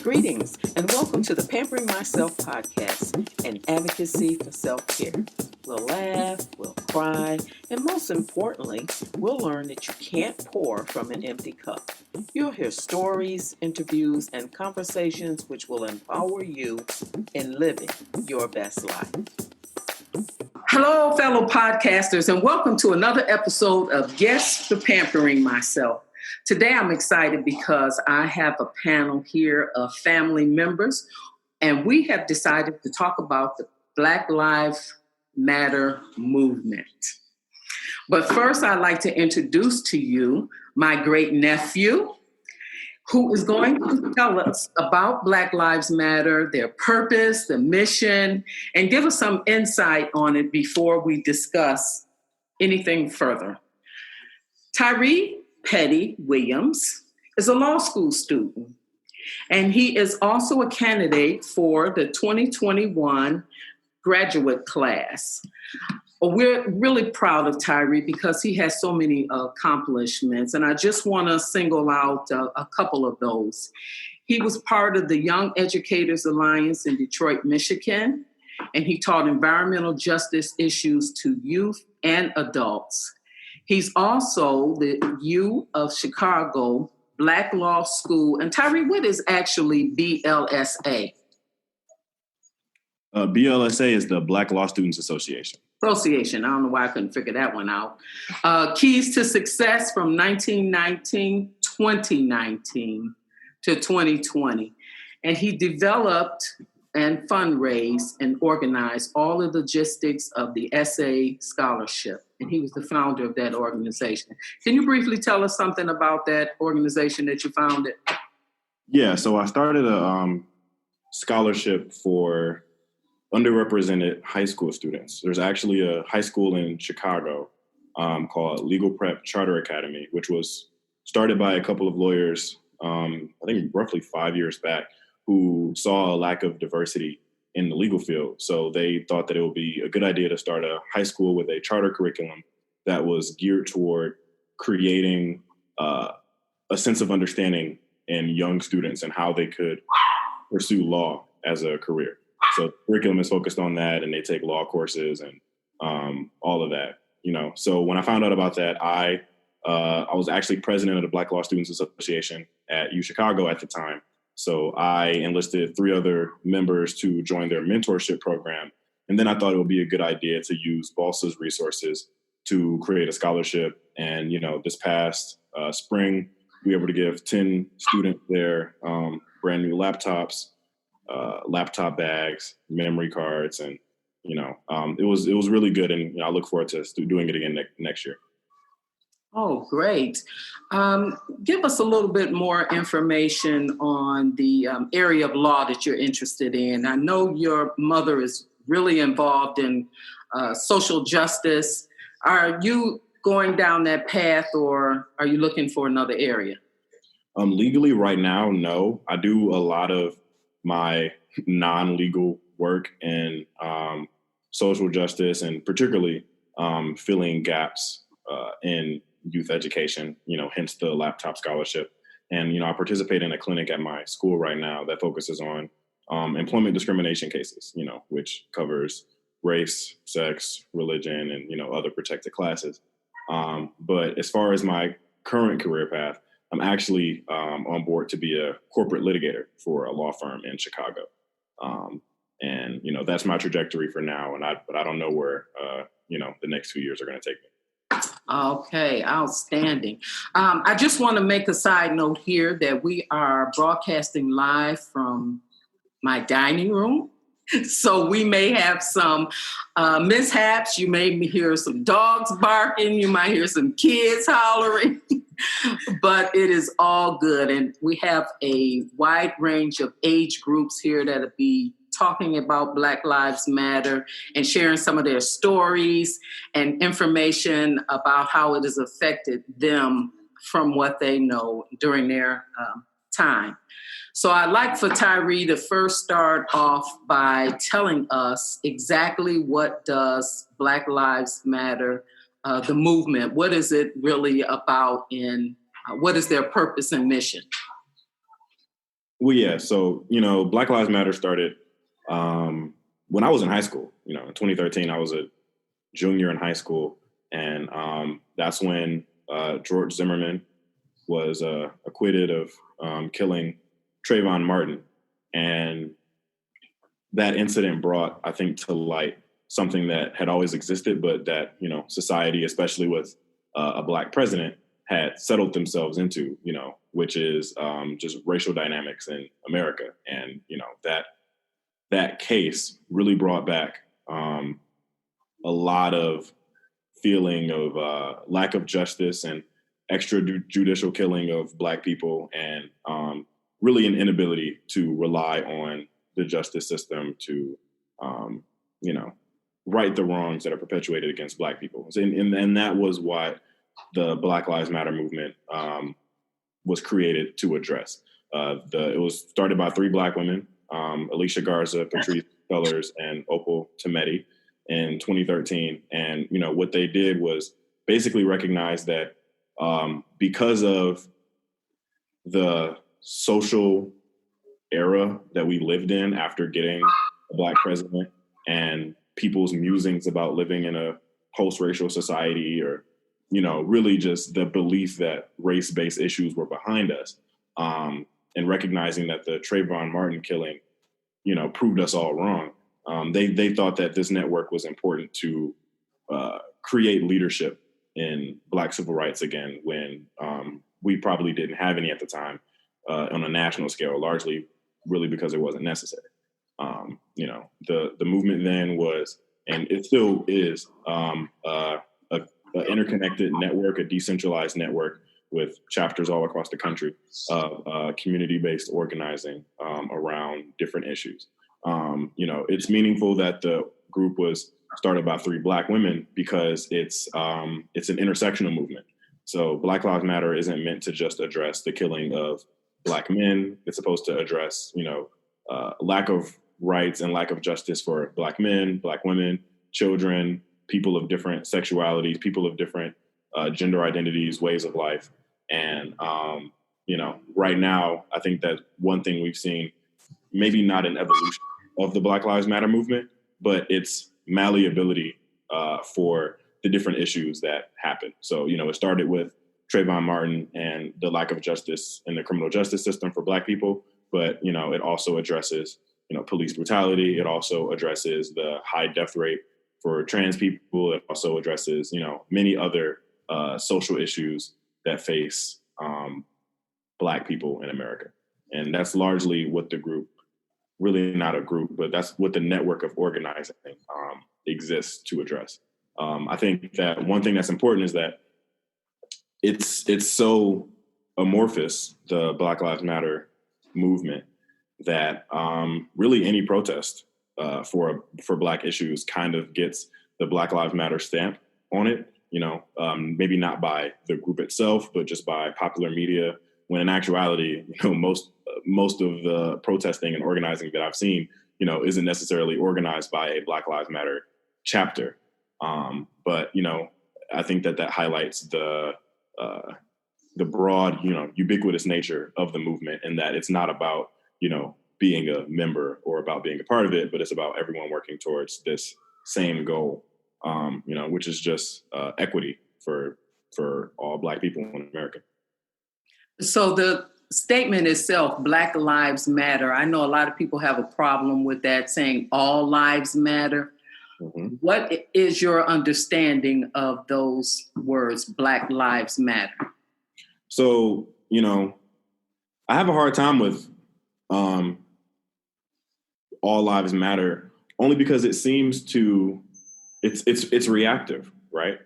Greetings and welcome to the Pampering Myself podcast, an advocacy for self-care. We'll laugh, we'll cry, and most importantly, we'll learn that you can't pour from an empty cup. You'll hear stories, interviews, and conversations which will empower you in living your best life. Hello, fellow podcasters, and welcome to another episode of Yes, for Pampering Myself. Today, I'm excited because I have a panel here of family members, and we have decided to talk about the Black Lives Matter movement. But first, I'd like to introduce to you my great nephew, who is going to tell us about Black Lives Matter, their purpose, the mission, and give us some insight on it before we discuss anything further. Tyree Petty Williams is a law school student, and he is also a candidate for the 2021 graduate class. We're really proud of Tyree because he has so many accomplishments, and I just want to single out a couple of those. He was part of the Young Educators Alliance in Detroit, Michigan, and he taught environmental justice issues to youth and adults. He's also the U of Chicago Black Law School. And Tyree, what is actually BLSA? BLSA is the Black Law Students Association. I don't know why I couldn't figure that one out. Keys to Success from 2019 to 2020. And he developed and fundraised and organized all the logistics of the SA Scholarship. And he was the founder of that organization. Can you briefly tell us something about that organization that you founded? Yeah, so I started a scholarship for underrepresented high school students. There's actually a high school in Chicago called Legal Prep Charter Academy, which was started by a couple of lawyers, I think roughly 5 years back, who saw a lack of diversity in the legal field. So they thought that it would be a good idea to start a high school with a charter curriculum that was geared toward creating a sense of understanding in young students and how they could pursue law as a career. So the curriculum is focused on that, and they take law courses and all of that, So when I found out about that, I was actually president of the Black Law Students Association at U Chicago at the time. So I enlisted 3 other members to join their mentorship program. And then I thought it would be a good idea to use BALSA's resources to create a scholarship. And, this past spring, we were able to give 10 students their brand new laptops, laptop bags, memory cards, and, it was really good. And I look forward to doing it again next year. Oh, great. Give us a little bit more information on the area of law that you're interested in. I know your mother is really involved in social justice. Are you going down that path, or are you looking for another area? Legally right now, no. I do a lot of my non-legal work in social justice, and particularly filling gaps in youth education, hence the laptop scholarship. And, I participate in a clinic at my school right now that focuses on employment discrimination cases, which covers race, sex, religion, and, other protected classes. But as far as my current career path, I'm actually on board to be a corporate litigator for a law firm in Chicago. And, that's my trajectory for now. But I don't know where, the next few years are going to take me. Okay, outstanding. I just want to make a side note here that we are broadcasting live from my dining room. So we may have some mishaps. You may hear some dogs barking. You might hear some kids hollering. But it is all good. And we have a wide range of age groups here that'll be talking about Black Lives Matter and sharing some of their stories and information about how it has affected them from what they know during their time. So I'd like for Tyree to first start off by telling us exactly what does Black Lives Matter, the movement, what is it really about, and what is their purpose and mission? Well, yeah. So, Black Lives Matter started when I was in high school. In 2013, I was a junior in high school. And that's when George Zimmerman was acquitted of killing Trayvon Martin. And that incident brought, I think, to light something that had always existed, but that, society, especially with a Black president, had settled themselves into, which is just racial dynamics in America. And, that case really brought back a lot of feeling of lack of justice and extrajudicial killing of Black people, and really an inability to rely on the justice system to, right the wrongs that are perpetuated against Black people. And that was what the Black Lives Matter movement was created to address. It was started by 3 Black women, Alicia Garza, Patrice Cullors, and Opal Tometi, in 2013. And, what they did was basically recognize that because of the social era that we lived in after getting a Black president, and people's musings about living in a post-racial society, or, really just the belief that race-based issues were behind us, and recognizing that the Trayvon Martin killing, proved us all wrong. They thought that this network was important to create leadership in Black civil rights again, when we probably didn't have any at the time on a national scale, largely really because it wasn't necessary. The movement then was, and it still is, an interconnected network, a decentralized network with chapters all across the country of community-based organizing around different issues. It's meaningful that the group was started by 3 Black women because it's an intersectional movement. So Black Lives Matter isn't meant to just address the killing of Black men. It's supposed to address, lack of rights and lack of justice for Black men, Black women, children, people of different sexualities, people of different gender identities, ways of life. And, right now, I think that one thing we've seen, maybe not an evolution of the Black Lives Matter movement, but its malleability for the different issues that happen. So, it started with Trayvon Martin and the lack of justice in the criminal justice system for Black people. But, it also addresses, police brutality. It also addresses the high death rate for trans people. It also addresses, many other social issues that face Black people in America. And that's largely what the group, really not a group, but that's what the network of organizing exists to address. I think that one thing that's important is that it's so amorphous, the Black Lives Matter movement, that really any protest for Black issues kind of gets the Black Lives Matter stamp on it. Maybe not by the group itself, but just by popular media. When in actuality, most of the protesting and organizing that I've seen, isn't necessarily organized by a Black Lives Matter chapter. But I think that highlights the broad, ubiquitous nature of the movement, and that it's not about, being a member or about being a part of it, but it's about everyone working towards this same goal, which is just equity for all Black people in America. So the statement itself, Black Lives Matter, I know a lot of people have a problem with that, saying all lives matter. Mm-hmm. What is your understanding of those words, Black Lives Matter? So, I have a hard time with all lives matter, only because it seems it's reactive, right?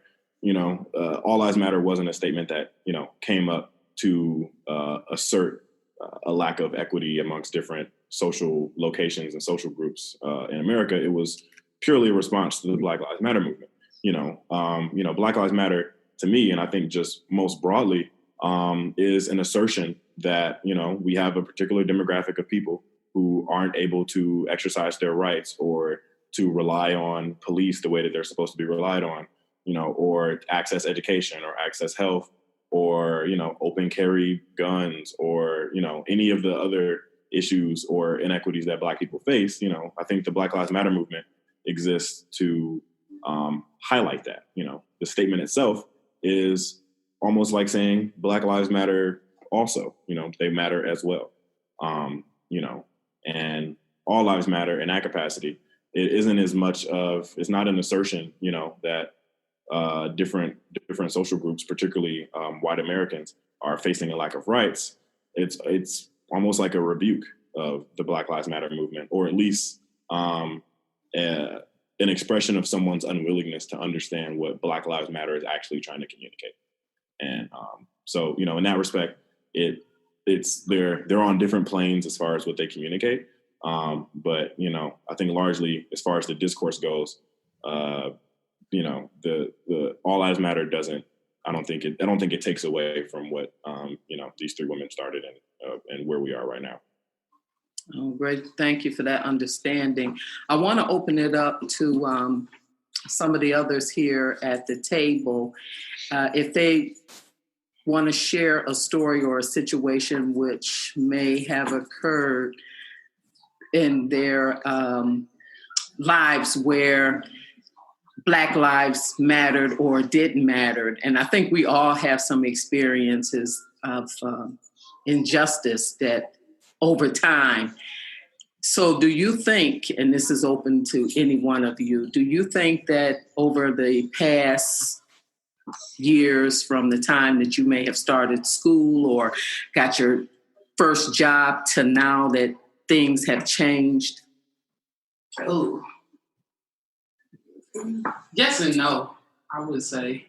All lives matter wasn't a statement that, came up to assert a lack of equity amongst different social locations and social groups in America. It was purely a response to the Black Lives Matter movement. Black Lives Matter to me, and I think just most broadly, is an assertion that, we have a particular demographic of people who aren't able to exercise their rights or to rely on police the way that they're supposed to be relied on, or access education or access health or, open carry guns or, any of the other issues or inequities that Black people face, you know, I think the Black Lives Matter movement exists to highlight that. You know, the statement itself is almost like saying Black Lives Matter also, you know, they matter as well. You know, and all lives matter in that capacity. It isn't as much of, it's not an assertion, you know, that different social groups, particularly white Americans, are facing a lack of rights. It's almost like a rebuke of the Black Lives Matter movement, or at least an expression of someone's unwillingness to understand what Black Lives Matter is actually trying to communicate. And so, you know, in that respect, they're on different planes as far as what they communicate. But, you know, I think largely as far as the discourse goes, you know, the All Lives Matter I don't think it takes away from what, you know, these three women started and where we are right now. Oh, great. Thank you for that understanding. I want to open it up to some of the others here at the table. If they want to share a story or a situation which may have occurred in their lives where Black lives mattered or didn't matter. And I think we all have some experiences of injustice that over time. So do you think, and this is open to any one of you, do you think that over the past years, from the time that you may have started school or got your first job to now, that things have changed? Oh, yes and no, I would say.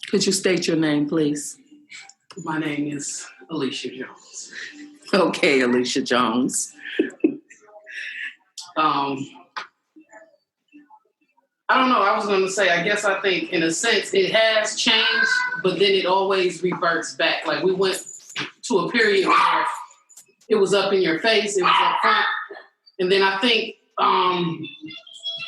Could you state your name, please? My name is Alicia Jones. Okay, Alicia Jones. I don't know. I was going to say, I guess I think in a sense it has changed, but then it always reverts back. Like we went to a period where it was up in your face, it was up front. And then I think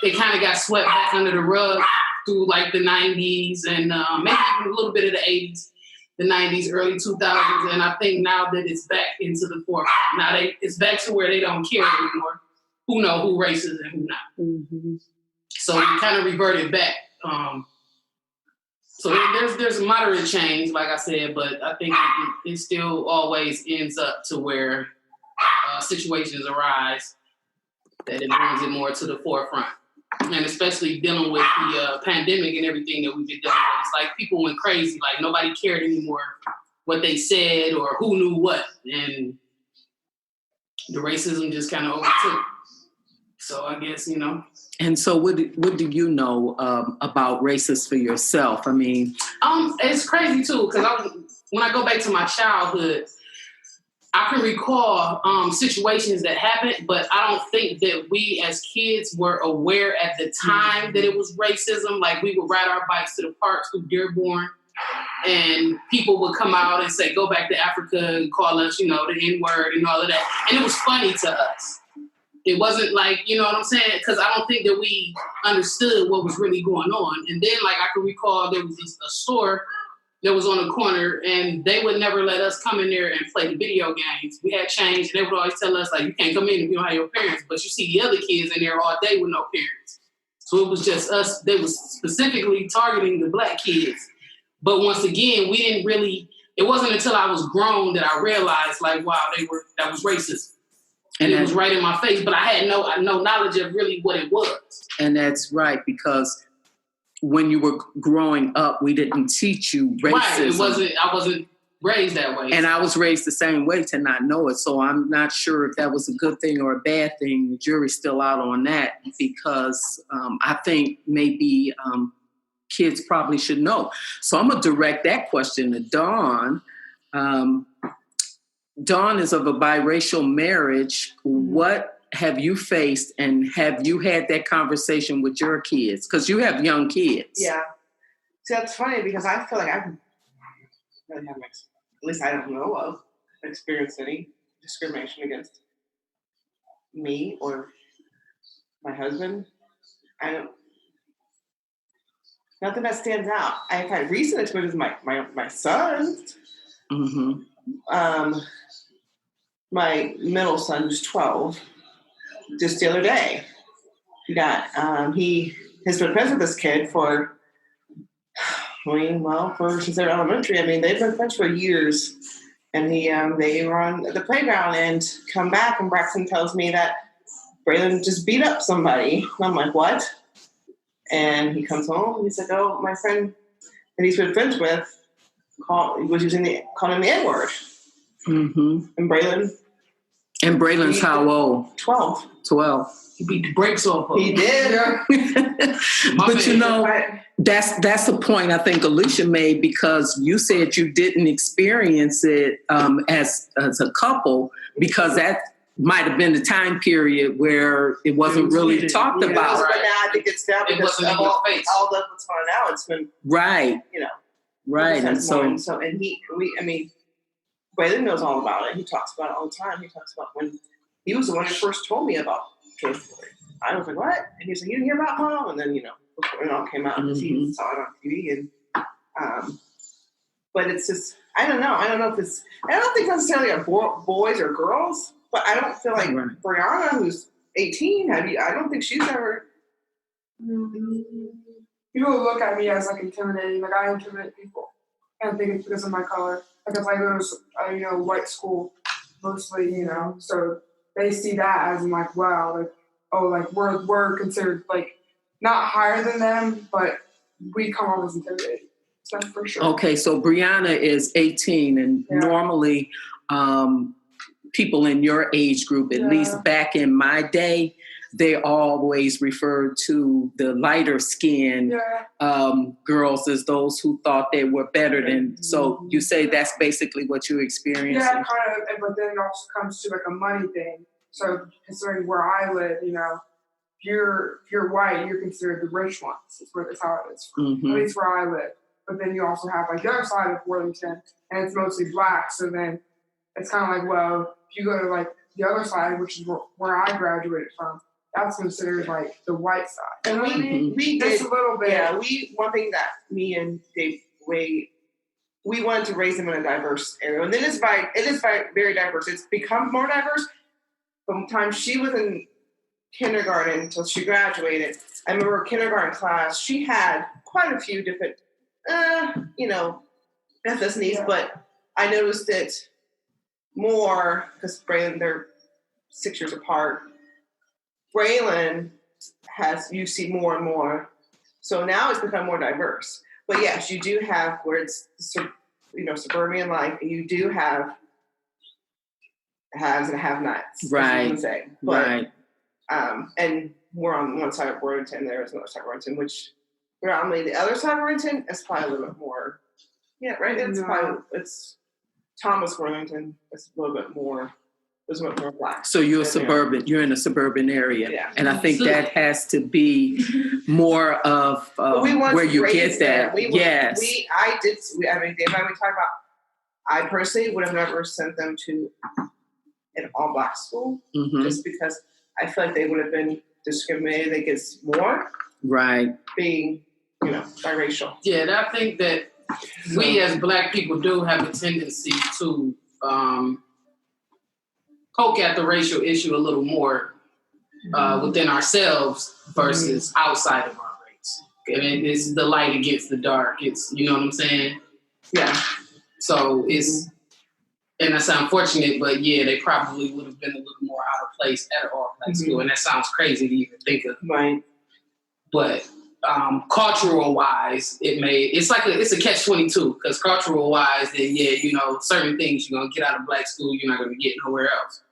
it kind of got swept back under the rug through like the 90s and maybe even a little bit of the 80s, the 90s, early 2000s. And I think now that it's back into the forefront. Now it's back to where they don't care anymore. Who know who racist and who not. Mm-hmm. So we kind of reverted back. So there's a moderate change, like I said, but I think it still always ends up to where situations arise that it brings it more to the forefront. And especially dealing with the pandemic and everything that we've been dealing with. It's like people went crazy. Like nobody cared anymore what they said or who knew what. And the racism just kind of overtook. So I guess, you know. And so what do you know about racism for yourself? I mean. It's crazy too, because when I go back to my childhood, I can recall situations that happened, but I don't think that we as kids were aware at the time that it was racism. Like we would ride our bikes to the parks through Dearborn, and people would come out and say, go back to Africa and call us, you know, the N-word and all of that. And it was funny to us. It wasn't like, you know what I'm saying? Because I don't think that we understood what was really going on. And then, like, I can recall there was a store that was on the corner, and they would never let us come in there and play the video games. We had change, and they would always tell us, like, you can't come in if you don't have your parents. But you see the other kids in there all day with no parents. So it was just us. They was specifically targeting the Black kids. But once again, we didn't really, it wasn't until I was grown that I realized, like, wow, that was racist. And it was right in my face, but I had no knowledge of really what it was. And that's right, because when you were growing up, we didn't teach you racism. Right, I wasn't raised that way. And I was raised the same way to not know it. So I'm not sure if that was a good thing or a bad thing. The jury's still out on that, because I think maybe kids probably should know. So I'm going to direct that question to Dawn. Dawn is of a biracial marriage. What have you faced, and have you had that conversation with your kids? Because you have young kids. Yeah. See, that's funny because I feel like I really haven't, at least I don't know of, experienced any discrimination against me or my husband. Nothing that stands out. I've had recent experiences with my son. Mm-hmm. my middle son, who's 12, just the other day, he got he has been friends with this kid for since they're elementary. I mean, they've been friends for years. And they were on the playground and come back, and Braxton tells me that Braylon just beat up somebody. And I'm like, what? And he comes home and he's like, oh, my friend that he's been friends with called him the N-word. Mm-hmm. And Braylon's how old? 12. 12. He beat the brakes off of him. He did. But you know, that's the point I think Alicia made, because you said you didn't experience it as a couple, because that might have been the time period where it wasn't really talked about. But now I think it's now because of all that's what's going on now. It's been right. Right. And Braylon knows all about it. He talks about it all the time. He talks about when he was the one who first told me about George Floyd. I was like, what? And he's like, you didn't hear about Mom? And then, before it all came out, because he saw it on TV. And, but it's just, I don't know. I don't think necessarily of boys or girls, but I don't feel like Brianna, who's 18, I don't think she's ever. People look at me as like intimidating. Like I intimidate people. I think it's because of my color. Because I go to white school mostly, so they see that as like, wow, like, oh, like we're considered like not higher than them, but we come off as intimidating. So for sure. Okay, so Brianna is 18, and normally people in your age group, at least back in my day, they always referred to the lighter skinned girls as those who thought they were better than. So you say that's basically what you experienced? Yeah, kind of. But then it also comes to like a money thing. So considering where I live, if you're white, you're considered the rich ones. That's how it is. Mm-hmm. At least where I live. But then you also have like the other side of Worthington, and it's mostly black. So then it's kind of like, well, if you go to like the other side, which is where I graduated from, that's considered like the white side. And we did just a little bit. Yeah, one thing that me and Dave we wanted to raise them in a diverse area, and it is very diverse. It's become more diverse from the time she was in kindergarten until she graduated. I remember her kindergarten class. She had quite a few different, ethnicities, but I noticed it more because Braylon, they're 6 years apart. Braylon you see more and more. So now it's become more diverse. But yes, you do have where it's, suburban life, and you do have haves and have-nots. Right. But, and we're on one side of Worthington, there is another side of Worthington, which we're on the other side of Worthington is probably a little bit more. Yeah, right. It's Thomas Worthington. It's a little bit more. There's a bit more black. So you're you're in a suburban area. Yeah. And I think that has to be more of where you get that. Yes. Dave and I, we talked about, I personally would have never sent them to an all-black school just because I feel like they would have been discriminated against more. Right. Being, biracial. Yeah, and I think that we as Black people do have a tendency to poke at the racial issue a little more within ourselves versus outside of our race. I mean, it's the light against the dark. It's, you know what I'm saying? Yeah. So it's, and that's unfortunate, but yeah, they probably would have been a little more out of place at an all-black school, and that sounds crazy to even think of. Right. But cultural-wise, it's a catch-22, because cultural-wise, then certain things you're gonna get out of black school, you're not gonna get nowhere else.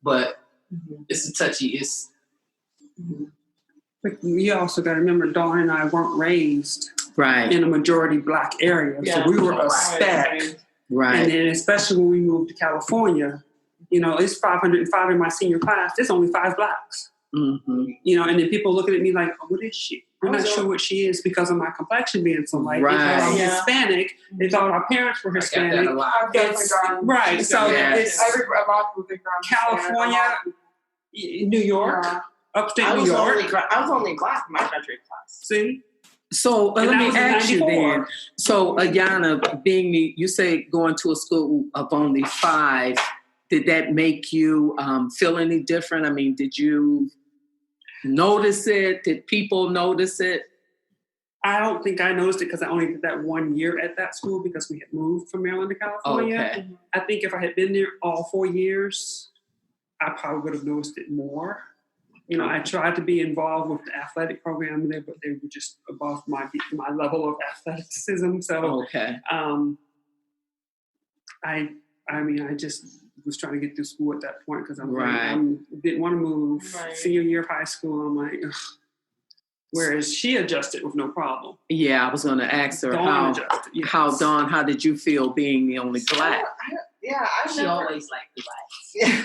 But it's a touchy. But you also got to remember, Dawn and I weren't raised in a majority black area, so we were a speck. Right. And then especially when we moved to California, it's 505 in my senior class. There's only 5 blacks. Mm-hmm. And then people looking at me like, oh, what is she? We're not sure what she is because of my complexion being so light. Right. They thought I'm Hispanic. They thought our parents were Hispanic. Right. So it's a lot of people think I'm California, New York, upstate New York. I was only black in my country class. See? So let me ask you 94. then. So Ayana, you say going to a school of only 5, Did that make you feel any different? I mean, did you notice it? Did people notice it? I don't think I noticed it because I only did that 1 year at that school because we had moved from Maryland to California. Okay. I think if I had been there all 4 years, I probably would have noticed it more. You know, I tried to be involved with the athletic program there, but they were just above my level of athleticism. So, okay. I just was trying to get through school at that point because I Right. didn't want to move. Right. Senior year of high school, I'm like, ugh. Whereas she adjusted with no problem. Yeah, I was going to ask her Dawn adjusted, yes. How did you feel being the only black? She always liked the black. Yeah.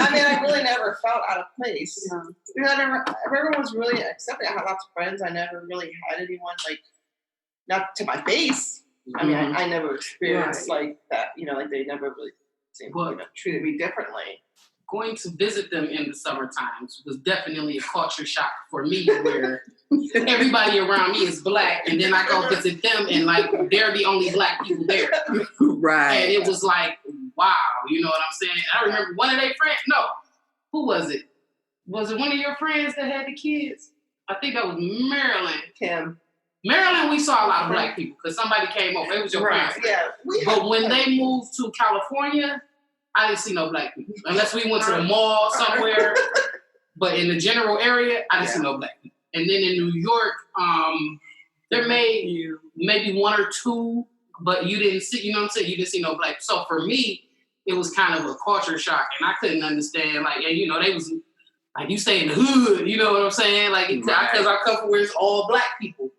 I mean, I really never felt out of place. Yeah. Because everyone was really accepting. I had lots of friends. I never really had anyone, like, not to my face. I mean, I never experienced like that, you know, like they never really seemed, treated me differently. Going to visit them in the summer times was definitely a culture shock for me, where everybody around me is black, and then I go visit them, and like they're the only black people there. Right. And it was like, wow, you know what I'm saying? I remember one of their friends. No, who was it? Was it one of your friends that had the kids? I think that was Marilyn. Kim. Maryland, we saw a lot of black people because somebody came over. It was your parents. Yeah. But when they moved to California, I didn't see no black people. Unless we went to the mall somewhere. But in the general area, I didn't see no black people. And then in New York, there may maybe one or two, but you didn't see, you know what I'm saying? You didn't see no black. So for me, it was kind of a culture shock. And I couldn't understand, like, and, you know, they was, like, you stay in the hood, you know what I'm saying? Like, because I come from where it's all black people.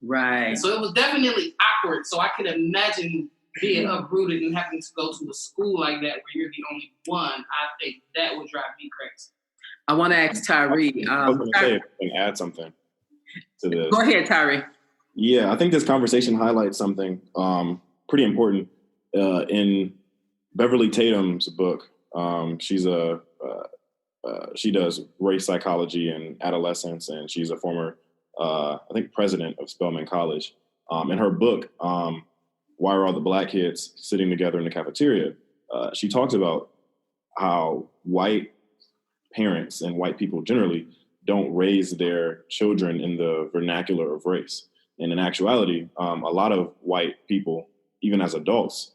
Right. So it was definitely awkward. So I could imagine being uprooted and having to go to a school like that where you're the only one. I think that would drive me crazy. I want to ask Tyree. I was going to say, if I can add something to this. Go ahead, Tyree. Yeah, I think this conversation highlights something pretty important. In Beverly Tatum's book, she does race psychology and adolescence, and she's a former, I think, president of Spelman College. In her book, Why Are All the Black Kids Sitting Together in the Cafeteria? She talks about how white parents and white people generally don't raise their children in the vernacular of race. And in actuality, a lot of white people, even as adults,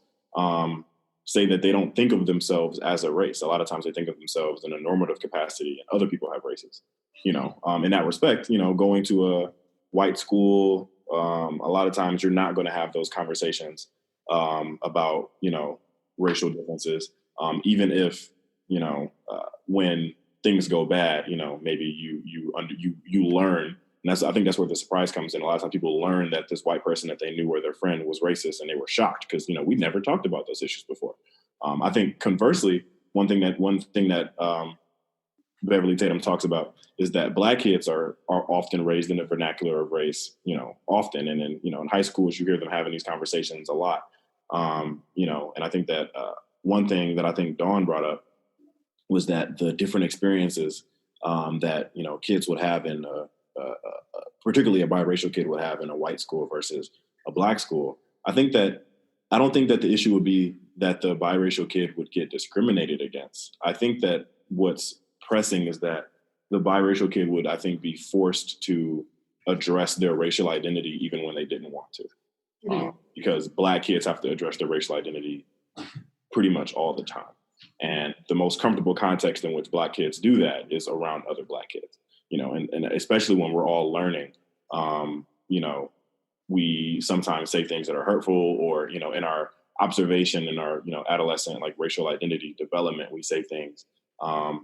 say that they don't think of themselves as a race. A lot of times they think of themselves in a normative capacity, and other people have races. You know, in that respect, you know, going to a white school, a lot of times you're not going to have those conversations about, you know, racial differences, even if, you know, when things go bad, you know, maybe you learn. And I think that's where the surprise comes in. A lot of times people learn that this white person that they knew or their friend was racist, and they were shocked because, you know, we'd never talked about those issues before. I think conversely, one thing that Beverly Tatum talks about is that black kids are often raised in the vernacular of race, you know, often. And then, you know, in high schools, you hear them having these conversations a lot. You know, and I think that one thing that I think Dawn brought up was that the different experiences that, you know, kids would have in particularly a biracial kid would have in a white school versus a black school. I don't think that the issue would be that the biracial kid would get discriminated against. I think that what's pressing is that the biracial kid would, I think, be forced to address their racial identity even when they didn't want to. Because black kids have to address their racial identity pretty much all the time. And the most comfortable context in which black kids do that is around other black kids. You know, and especially when we're all learning, you know, we sometimes say things that are hurtful, or, you know, in our observation, in our, you know, adolescent, like, racial identity development, we say things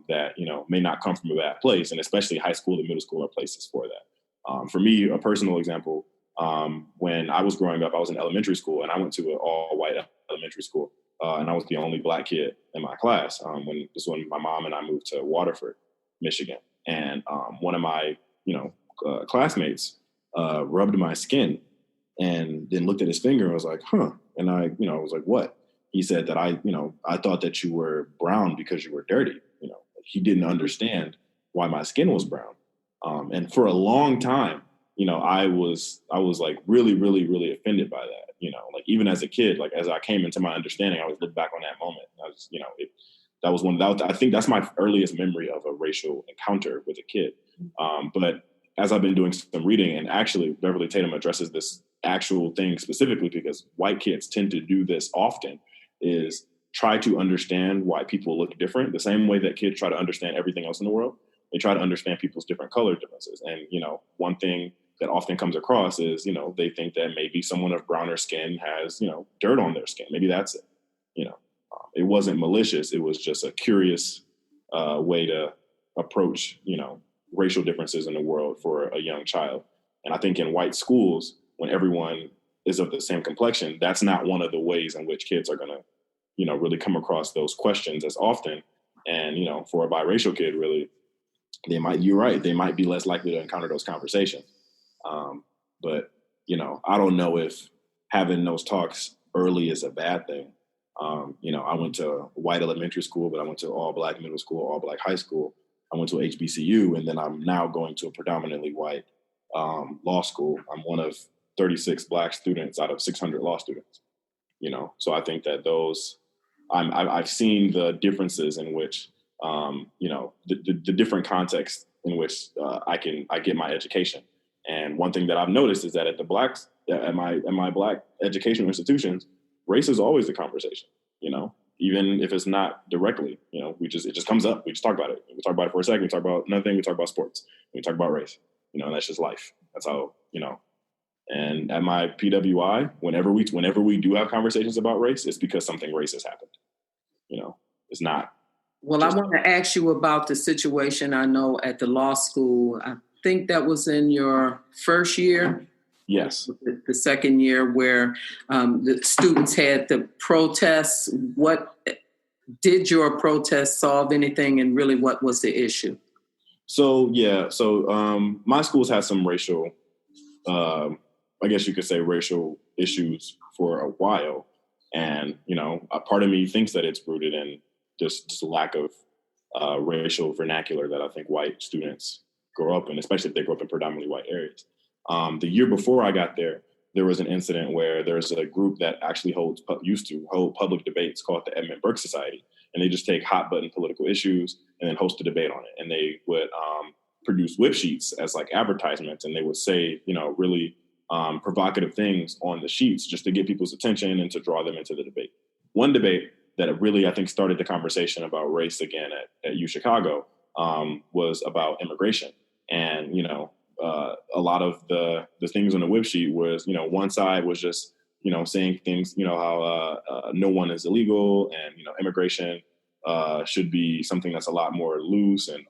that, you know, may not come from a bad place. And especially high school and middle school are places for that. For me, a personal example, when I was growing up, I was in elementary school, and I went to an all-white elementary school. And I was the only black kid in my class when my mom and I moved to Waterford, Michigan. And one of my, you know, classmates rubbed my skin and then looked at his finger and was like, huh. And I, you know, was like, what? He said that I thought that you were brown because you were dirty. You know, he didn't understand why my skin was brown. And for a long time, you know, I was like really, really, really offended by that. You know, like, even as a kid, like, as I came into my understanding, I would look back on that moment. I was, you know, I think that's my earliest memory of a racial encounter with a kid. But as I've been doing some reading, and actually Beverly Tatum addresses this actual thing specifically because white kids tend to do this often, is try to understand why people look different the same way that kids try to understand everything else in the world. They try to understand people's different color differences. And, one thing that often comes across is, they think that maybe someone of browner skin has, dirt on their skin. Maybe that's it. It wasn't malicious. It was just a curious way to approach, racial differences in the world for a young child. And I think in white schools, when everyone is of the same complexion, that's not one of the ways in which kids are going to, really come across those questions as often. And, for a biracial kid, really, you're right, they might be less likely to encounter those conversations. But, I don't know if having those talks early is a bad thing. I went to white elementary school, but I went to all black middle school, all black high school. I went to HBCU, and then I'm now going to a predominantly white law school. I'm one of 36 black students out of 600 law students. So I think that I've seen the differences in which, the different contexts in which I get my education. And one thing that I've noticed is that at my black educational institutions, race is always the conversation, even if it's not directly, it just comes up. We just talk about it. We talk about it for a second. We talk about another thing. We talk about sports. We talk about race, and that's just life. That's how, and at my PWI, whenever we do have conversations about race, it's because something racist happened. It's not. Well, I want to ask you about the situation I know at the law school. I think that was in your first year. Yes. The second year where the students had the protests. What did your protest solve anything, and really what was the issue? So, my school's had some racial, I guess you could say racial issues for a while. And, a part of me thinks that it's rooted in just a lack of racial vernacular that I think white students grow up in, especially if they grow up in predominantly white areas. The year before I got there was an incident where there's a group that actually used to hold public debates called the Edmund Burke Society. And they just take hot button political issues and then host a debate on it. And they would produce whip sheets as like advertisements. And they would say, really provocative things on the sheets just to get people's attention and to draw them into the debate. One debate that really, I think, started the conversation about race again at UChicago was about immigration. And, a lot of the things on the whip sheet was, one side was just, saying things, how no one is illegal and, immigration should be something that's a lot more loose and,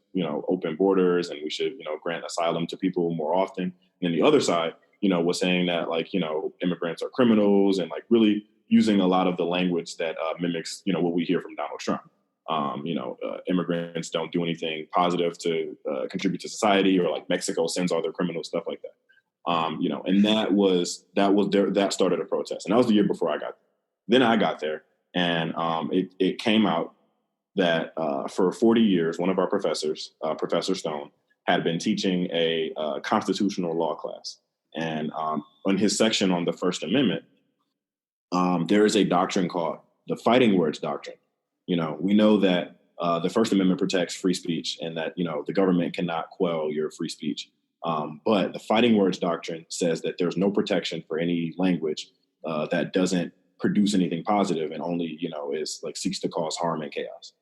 open borders, and we should, grant asylum to people more often. And then the other side, was saying that like, immigrants are criminals and like really using a lot of the language that mimics, what we hear from Donald Trump. Immigrants don't do anything positive to contribute to society, or like Mexico sends all their criminals, stuff like that. And that started a protest. And that was the year before I got there. Then I got there, and it came out that for 40 years, one of our professors, Professor Stone, had been teaching a constitutional law class. And on his section on the First Amendment, there is a doctrine called the fighting words doctrine. We know that the First Amendment protects free speech and that, the government cannot quell your free speech. But the fighting words doctrine says that there's no protection for any language that doesn't produce anything positive and only, is like seeks to cause harm and chaos.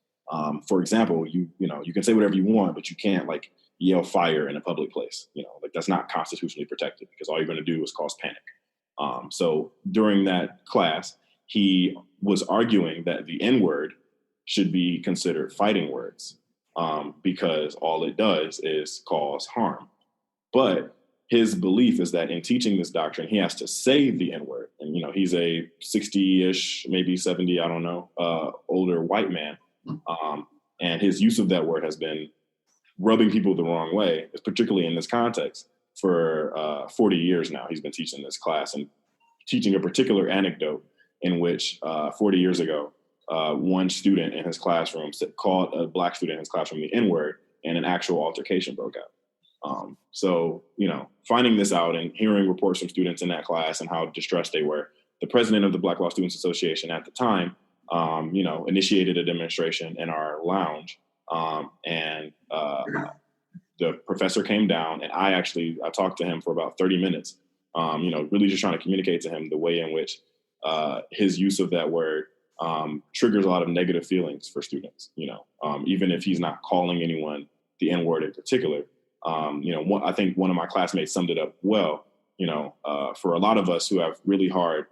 For example, you can say whatever you want, but you can't like yell fire in a public place. Like that's not constitutionally protected because all you're going to do is cause panic. So during that class, he was arguing that the N-word should be considered fighting words because all it does is cause harm. But his belief is that in teaching this doctrine, he has to say the N-word. And, he's a 60-ish, maybe 70, I don't know, older white man. And his use of that word has been rubbing people the wrong way, particularly in this context. For 40 years now, he's been teaching this class and teaching a particular anecdote in which 40 years ago, one student in his classroom called a black student in his classroom the N-word, and an actual altercation broke out. So, finding this out and hearing reports from students in that class and how distressed they were, the president of the Black Law Students Association at the time initiated a demonstration in our lounge. And the professor came down, and I talked to him for about 30 minutes, really just trying to communicate to him the way in which his use of that word triggers a lot of negative feelings for students, even if he's not calling anyone the N-word in particular. I think one of my classmates summed it up well, for a lot of us who have really hard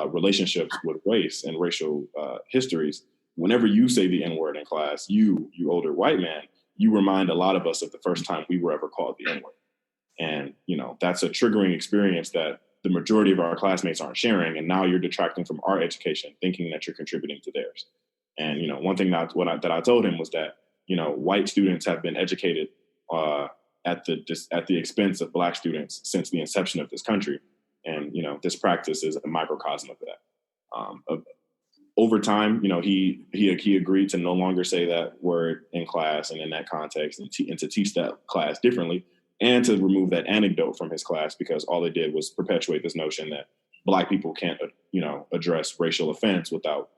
relationships with race and racial histories, whenever you say the N-word in class, you older white man, you remind a lot of us of the first time we were ever called the N-word. And, that's a triggering experience that the majority of our classmates aren't sharing. And now you're detracting from our education, thinking that you're contributing to theirs. And, one thing that I told him was that, white students have been educated at the expense of Black students since the inception of this country. And, this practice is a microcosm of that. Over time, he agreed to no longer say that word in class and in that context, and to teach that class differently, and to remove that anecdote from his class, because all it did was perpetuate this notion that Black people can't, address racial offense without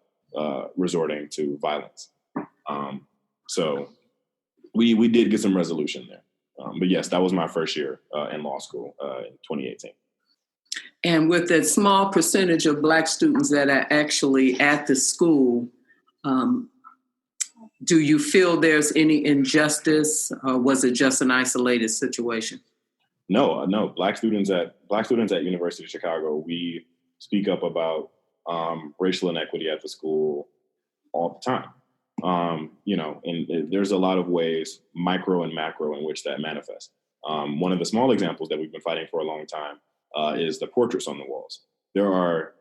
resorting to violence. So we did get some resolution there. But yes, that was my first year in law school in 2018. And with that small percentage of Black students that are actually at the school, do you feel there's any injustice, or was it just an isolated situation? No. Black students at University of Chicago, we speak up about racial inequity at the school all the time. And there's a lot of ways, micro and macro, in which that manifests. One of the small examples that we've been fighting for a long time is the portraits on the walls. There are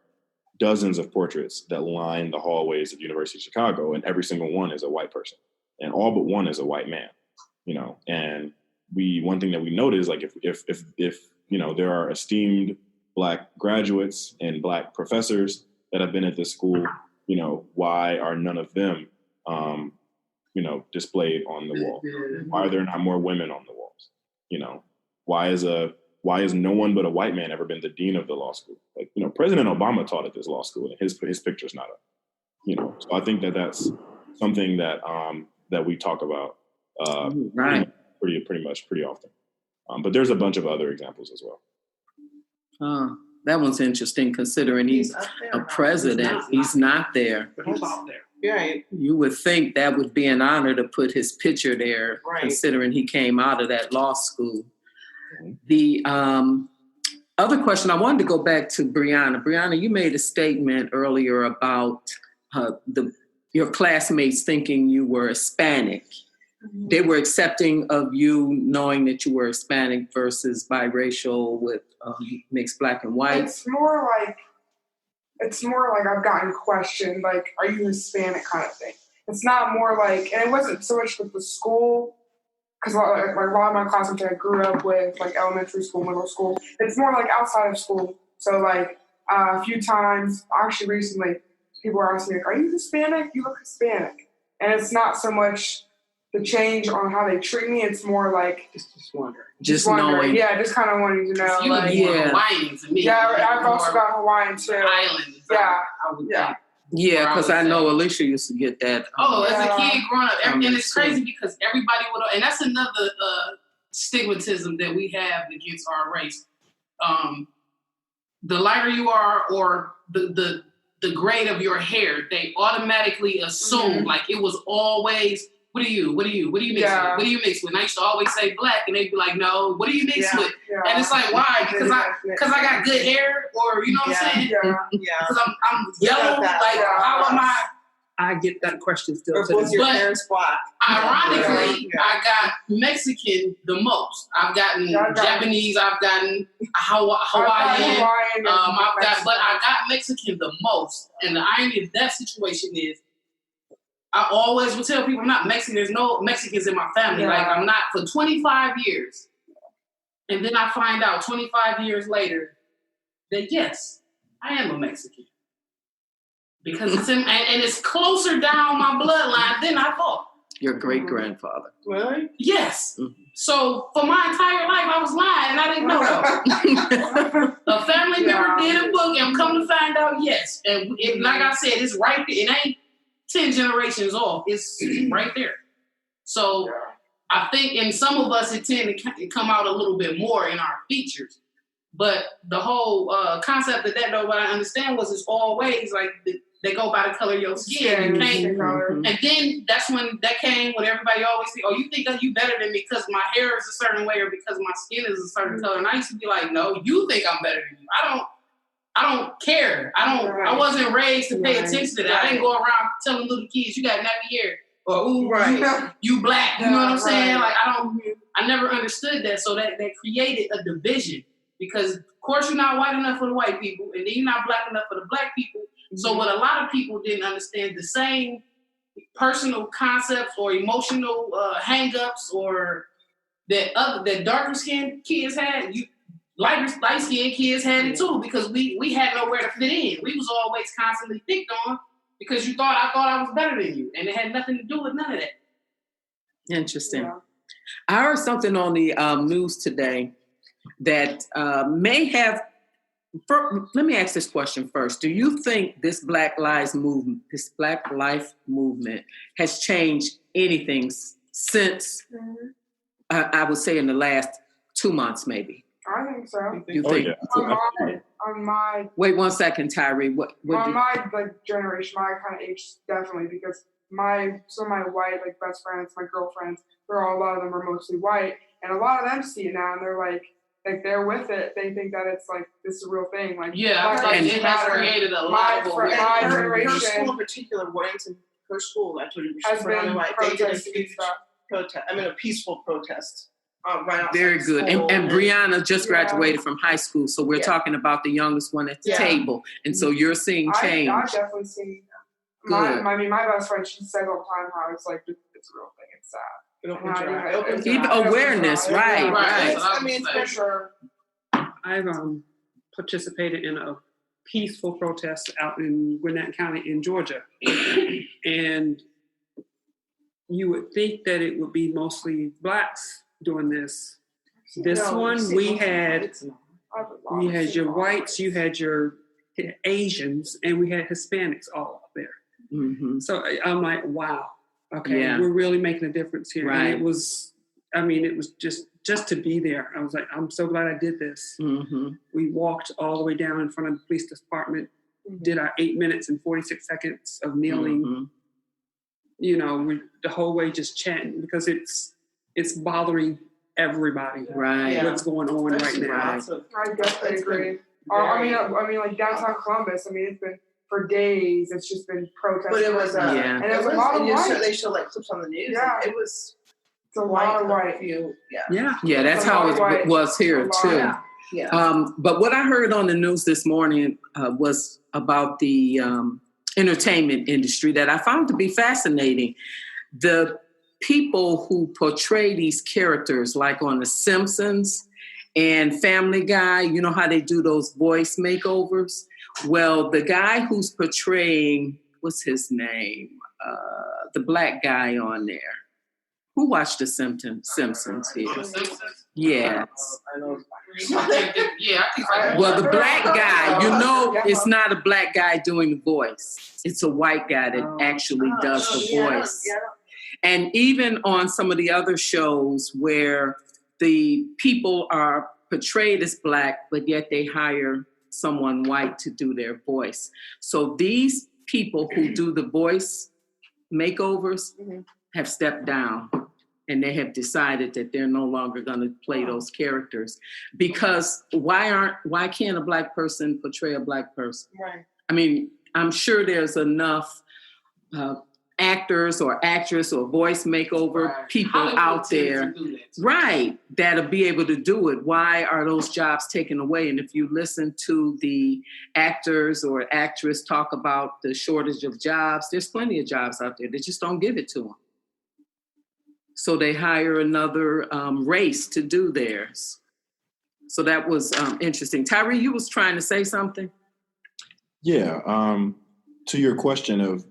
dozens of portraits that line the hallways of University of Chicago, and every single one is a white person, and all but one is a white man. And one thing that we notice is, like, if there are esteemed Black graduates and Black professors that have been at this school, why are none of them displayed on the wall? Why are there not more women on the walls? Why has no one but a white man ever been the dean of the law school? Like, President Obama taught at this law school, and his picture's not up. So I think that's something that that we talk about right. pretty often. But there's a bunch of other examples as well. That one's interesting, considering he's a president. He's not there. But he's out there. Right. You would think that would be an honor to put his picture there, right, considering he came out of that law school. The other question, I wanted to go back to Brianna. Brianna, you made a statement earlier about your classmates thinking you were Hispanic. Mm-hmm. They were accepting of you knowing that you were Hispanic versus biracial with mixed Black and white. It's more like I've gotten questioned, like, are you Hispanic kind of thing. It's not more like, and it wasn't so much with the school, because a lot of my classmates I grew up with, like elementary school, middle school, it's more like outside of school. So like a few times, actually recently, people were asking me, like, are you Hispanic? You look Hispanic. And it's not so much the change on how they treat me, it's more like just wondering. Just knowing. Yeah, just kind of wanting to know. You look more Hawaiian to me. Yeah, I've also got Hawaiian too. Island. Yeah. Yeah, because I know Alicia used to get that. As a kid growing up, and it's crazy because everybody would, and that's another stigmatism that we have against our race. The lighter you are, or the grade of your hair, they automatically assume like it was always. What do you mix with? What do you mix with? And I used to always say Black, and they'd be like, no, what do you mix with? Yeah. And it's like, why? Because I got good hair, or you know what I'm saying? Yeah. Because I'm yellow. Like, how am I? I get that question still. But your hair's Black. Ironically, I got Mexican the most. I've gotten Japanese. I've gotten Hawaiian. But I got Mexican the most. And the irony of that situation is, I always would tell people I'm not Mexican. There's no Mexicans in my family. Yeah. Like, I'm not for 25 years. And then I find out 25 years later that, yes, I am a Mexican. Because it's and it's closer down my bloodline than I thought. Your great-grandfather. Really? Yes. Mm-hmm. So for my entire life, I was lying, and I didn't know. A family member did a book, and come to find out, yes. And like I said, it's right there. It ain't 10 generations off. It's right there. So I think in some of us, it tend to come out a little bit more in our features. But the whole concept of that, though, what I understand was it's always like they go by the color of your skin. And then that's when that came when everybody always say, oh, you think that you better than me because my hair is a certain way or because my skin is a certain color. And I used to be like, no, you think I'm better than you. I don't care. I wasn't raised to pay attention to that. I didn't go around telling little kids, you got nappy hair. Or, ooh, you black. You know what I'm saying? Like, I never understood that. So that created a division. Because, of course, you're not white enough for the white people, and then you're not black enough for the black people. Mm-hmm. So what a lot of people didn't understand, the same personal concepts or emotional hang-ups or that darker skinned kids had, light-skinned kids had it too, because we had nowhere to fit in. We was always constantly picked on because I thought I was better than you, and it had nothing to do with none of that. Interesting. Yeah. I heard something on the news today that may have. Let me ask this question first. Do you think this Black Life Movement has changed anything since, I would say, in the last 2 months, maybe? I think so. You think? Yeah. On my wait 1 second, Tyree. What on my generation, my kind of age, definitely, because my white best friends, my girlfriends, a lot of them are mostly white, and a lot of them see it now, and they're like they're with it. They think that it's this is a real thing. And it has created a lot of my generation. Her school in particular, Warrington, her school, I told you, has been they did a huge protest. A peaceful protest. Right outside. Very good. And Brianna just graduated from high school, so we're talking about the youngest one at the table. And so you're seeing change. I've definitely seen my best friend, she says all the time how it's it's a real thing. It's sad. Even awareness, right. I mean, for sure. I've participated in a peaceful protest out in Gwinnett County in Georgia. And you would think that it would be mostly blacks doing this. We had your whites, you had your Asians, and we had Hispanics all up there. Mm-hmm. So I'm like, wow. Okay, we're really making a difference here. Right. And it was just to be there. I was like, I'm so glad I did this. Mm-hmm. We walked all the way down in front of the police department, did our 8 minutes and 46 seconds of kneeling. Mm-hmm. We the whole way just chanting because it's bothering everybody. Right. What's going on right now? I definitely agree. I mean, downtown Columbus. It's been. For days, it's just been protesting. But it was, and it was a lot of white. They show clips on the news. Yeah, it's a lot of white. Yeah, that's how it was here too. Yeah. But what I heard on the news this morning was about the entertainment industry that I found to be fascinating. The people who portray these characters, like on The Simpsons and Family Guy, you know how they do those voice makeovers? Well, the guy who's portraying, what's his name? The black guy on there. Who watched The Simpsons here? Yes. Well, the black guy, it's not a black guy doing the voice. It's a white guy that actually does the voice. And even on some of the other shows where the people are portrayed as black, but yet they hire someone white to do their voice. So these people who do the voice makeovers have stepped down, and they have decided that they're no longer going to play those characters. Because why can't a black person portray a black person? Right. I mean, I'm sure there's enough actors or actress or voice makeover people out there, that'll be able to do it. Why are those jobs taken away? And if you listen to the actors or actress talk about the shortage of jobs, there's plenty of jobs out there. They just don't give it to them. So they hire another race to do theirs. So that was interesting. Tyree, you was trying to say something? Yeah. To your question of,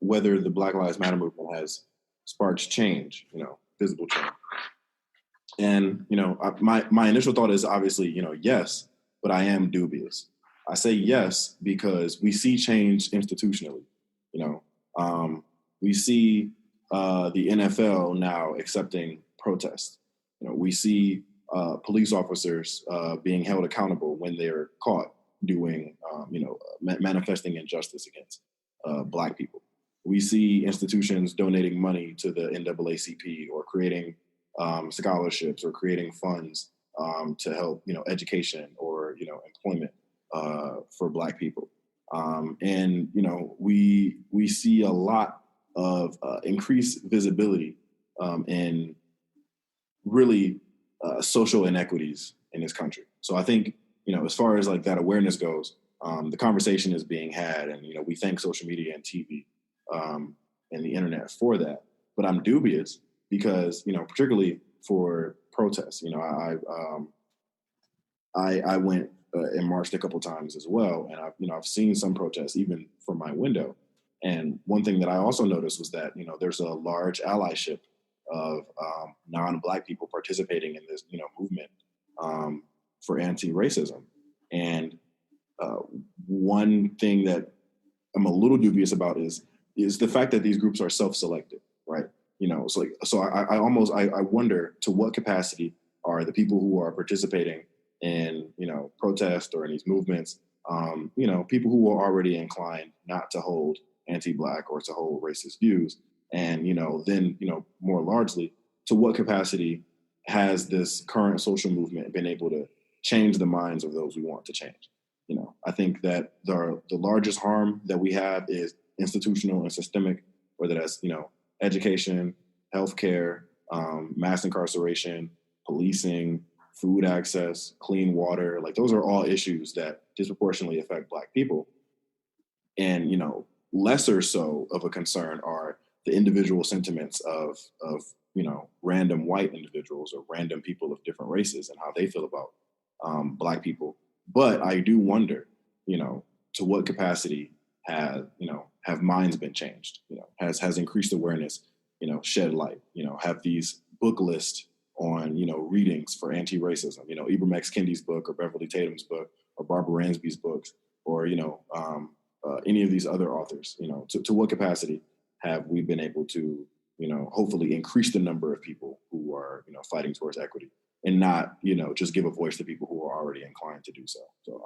whether the Black Lives Matter movement has sparked change, visible change. And, my initial thought is obviously, yes, but I am dubious. I say yes because we see change institutionally. We see the NFL now accepting protests. We see police officers being held accountable when they're caught doing, manifesting injustice against Black people. We see institutions donating money to the NAACP or creating scholarships or creating funds to help, education or, employment for Black people. And we see a lot of increased visibility in really social inequities in this country. So I think, as far as like that awareness goes, the conversation is being had, and we thank social media and TV and the internet for that. But I'm dubious because particularly for protests, I went and marched a couple times as well, and I've seen some protests even from my window. And one thing that I also noticed was that there's a large allyship of non-Black people participating in this movement for anti-racism. And one thing that I'm a little dubious about is the fact that these groups are self-selected, right? I wonder to what capacity are the people who are participating in protest or in these movements, people who are already inclined not to hold anti-Black or to hold racist views, and then more largely, to what capacity has this current social movement been able to change the minds of those we want to change? I think that the largest harm that we have is institutional and systemic, whether that's education, healthcare, mass incarceration, policing, food access, clean water. Like those are all issues that disproportionately affect Black people. And lesser so of a concern are the individual sentiments of random white individuals or random people of different races and how they feel about Black people. But I do wonder, to what capacity have minds been changed? Has increased awareness, shed light? Have these book lists on readings for anti-racism? Ibram X. Kendi's book, or Beverly Tatum's book, or Barbara Ransby's books, or any of these other authors. To what capacity have we been able to hopefully increase the number of people who are fighting towards equity, and not just give a voice to people who are already inclined to do so. So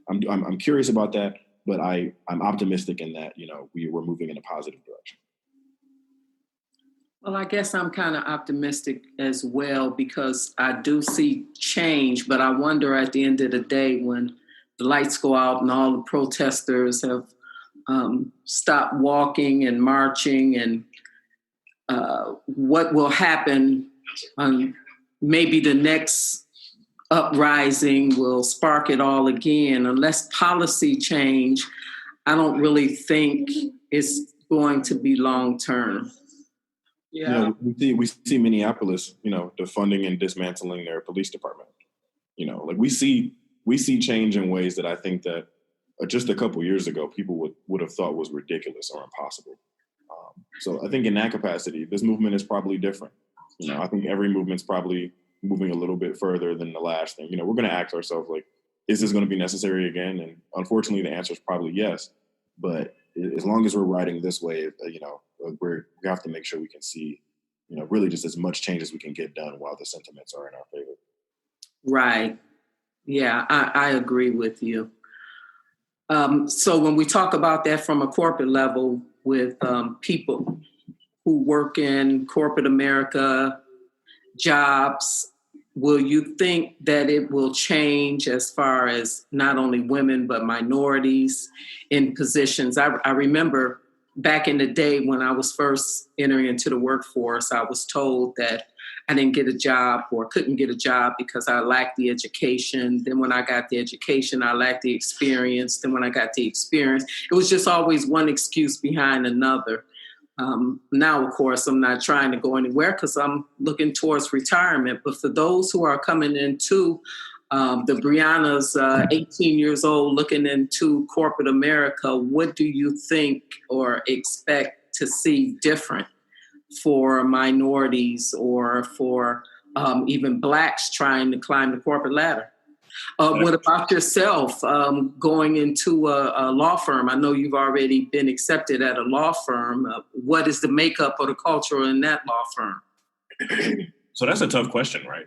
I'm curious about that, but I'm optimistic in that we're moving in a positive direction. Well, I guess I'm kind of optimistic as well because I do see change, but I wonder at the end of the day when the lights go out and all the protesters have stopped walking and marching, and what will happen on maybe the next uprising will spark it all again. Unless policy change, I don't really think it's going to be long term. Yeah. We see Minneapolis, defunding and dismantling their police department. We see change in ways that I think that just a couple years ago people would have thought was ridiculous or impossible. So I think in that capacity, this movement is probably different. I think every movement's probably moving a little bit further than the last thing. We're going to ask ourselves, like, is this going to be necessary again? And unfortunately, the answer is probably yes. But as long as we're riding this wave, we have to make sure we can see, really just as much change as we can get done while the sentiments are in our favor. Right. Yeah, I agree with you. So when we talk about that from a corporate level with people who work in corporate America, jobs, will you think that it will change as far as not only women, but minorities in positions? I remember back in the day when I was first entering into the workforce, I was told that I didn't get a job or couldn't get a job because I lacked the education. Then when I got the education, I lacked the experience. Then when I got the experience, it was just always one excuse behind another. Now, of course, I'm not trying to go anywhere because I'm looking towards retirement. But for those who are coming into the Brianna's 18 years old looking into corporate America, what do you think or expect to see different for minorities or for even Blacks trying to climb the corporate ladder? What about yourself going into a law firm? I know you've already been accepted at a law firm. What is the makeup or the culture in that law firm? So that's a tough question, right?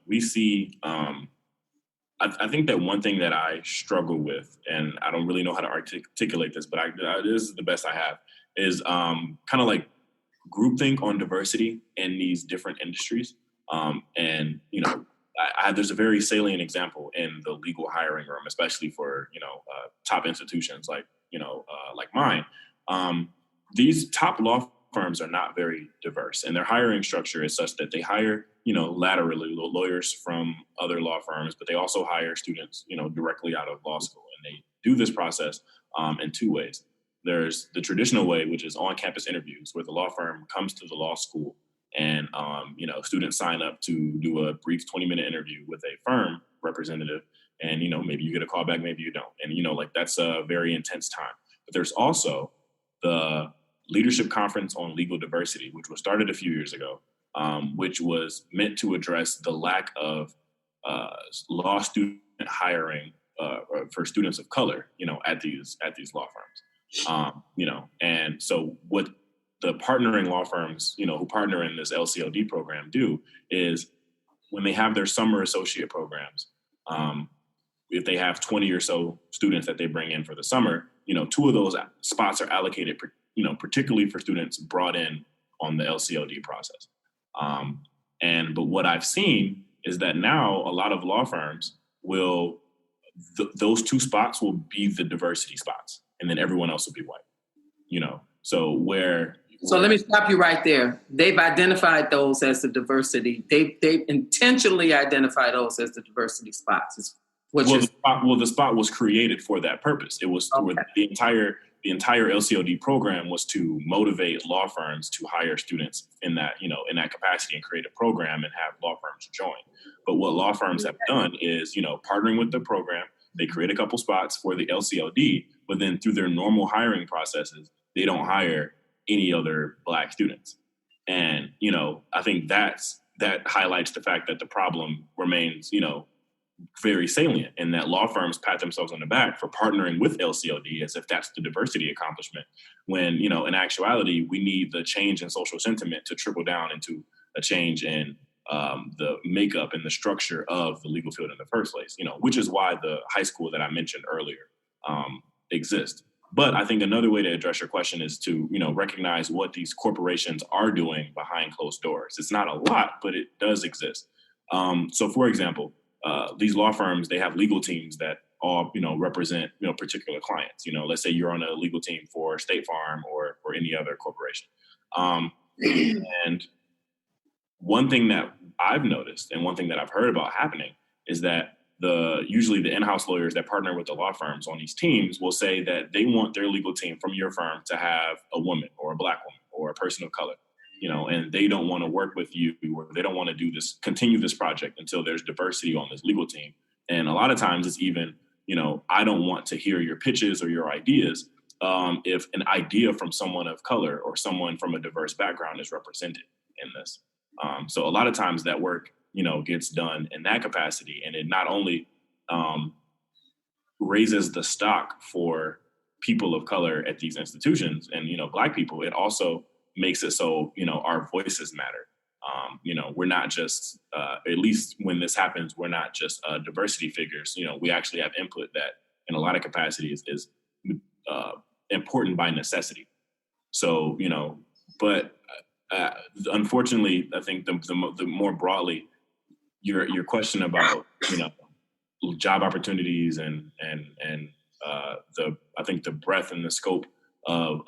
We see, I think that one thing that I struggle with, and I don't really know how to articulate this, but this is the best I have, is kind of like groupthink on diversity in these different industries. There's a very salient example in the legal hiring room, especially for, top institutions like mine. These top law firms are not very diverse, and their hiring structure is such that they hire, laterally lawyers from other law firms, but they also hire students, directly out of law school. And they do this process in two ways. There's the traditional way, which is on-campus interviews, where the law firm comes to the law school and, students sign up to do a brief 20-minute interview with a firm representative. And, maybe you get a call back, maybe you don't. And, that's a very intense time. But there's also the Leadership Conference on Legal Diversity, which was started a few years ago, which was meant to address the lack of law student hiring for students of color, at these law firms. And so what the partnering law firms, who partner in this LCLD program do is when they have their summer associate programs, if they have 20 or so students that they bring in for the summer, 2 of those spots are allocated, particularly for students brought in on the LCLD process. But what I've seen is that now a lot of law firms will, those 2 spots will be the diversity spots, and then everyone else will be white, So let me stop you right there. They've identified those as the diversity. They've intentionally identified those as the diversity spots. The spot was created for that purpose. It was the entire LCOD program was to motivate law firms to hire students in that capacity and create a program and have law firms join. But what law firms have done is, partnering with the program, they create a couple spots for the LCOD, but then through their normal hiring processes, they don't hire any other Black students. And, I think that highlights the fact that the problem remains, very salient, and that law firms pat themselves on the back for partnering with LCLD as if that's the diversity accomplishment, when, in actuality, we need the change in social sentiment to trickle down into a change in the makeup and the structure of the legal field in the first place, which is why the high school that I mentioned earlier exists. But I think another way to address your question is to, recognize what these corporations are doing behind closed doors. It's not a lot, but it does exist. So, for example, these law firms, they have legal teams that all, represent, particular clients. Let's say you're on a legal team for State Farm or any other corporation. And one thing that I've noticed and one thing that I've heard about happening is that usually the in-house lawyers that partner with the law firms on these teams will say that they want their legal team from your firm to have a woman or a Black woman or a person of color. And they don't want to work with you, or they don't want to continue this project until there's diversity on this legal team. And a lot of times it's even, I don't want to hear your pitches or your ideas if an idea from someone of color or someone from a diverse background is represented in this. So a lot of times that work, gets done in that capacity, and it not only raises the stock for people of color at these institutions and, Black people, it also makes it so, our voices matter. We're not just, at least when this happens, we're not just diversity figures. We actually have input that in a lot of capacities is important by necessity. So, but unfortunately, I think the more broadly, your question about, job opportunities and I think the breadth and the scope of,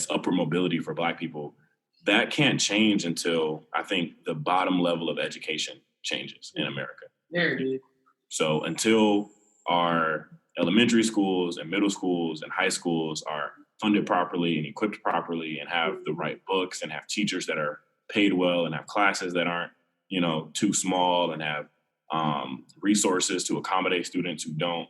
upward mobility for Black people, that can't change until I think the bottom level of education changes in America. Very good. So until our elementary schools and middle schools and high schools are funded properly and equipped properly and have the right books and have teachers that are paid well and have classes that aren't, too small and have resources to accommodate students who don't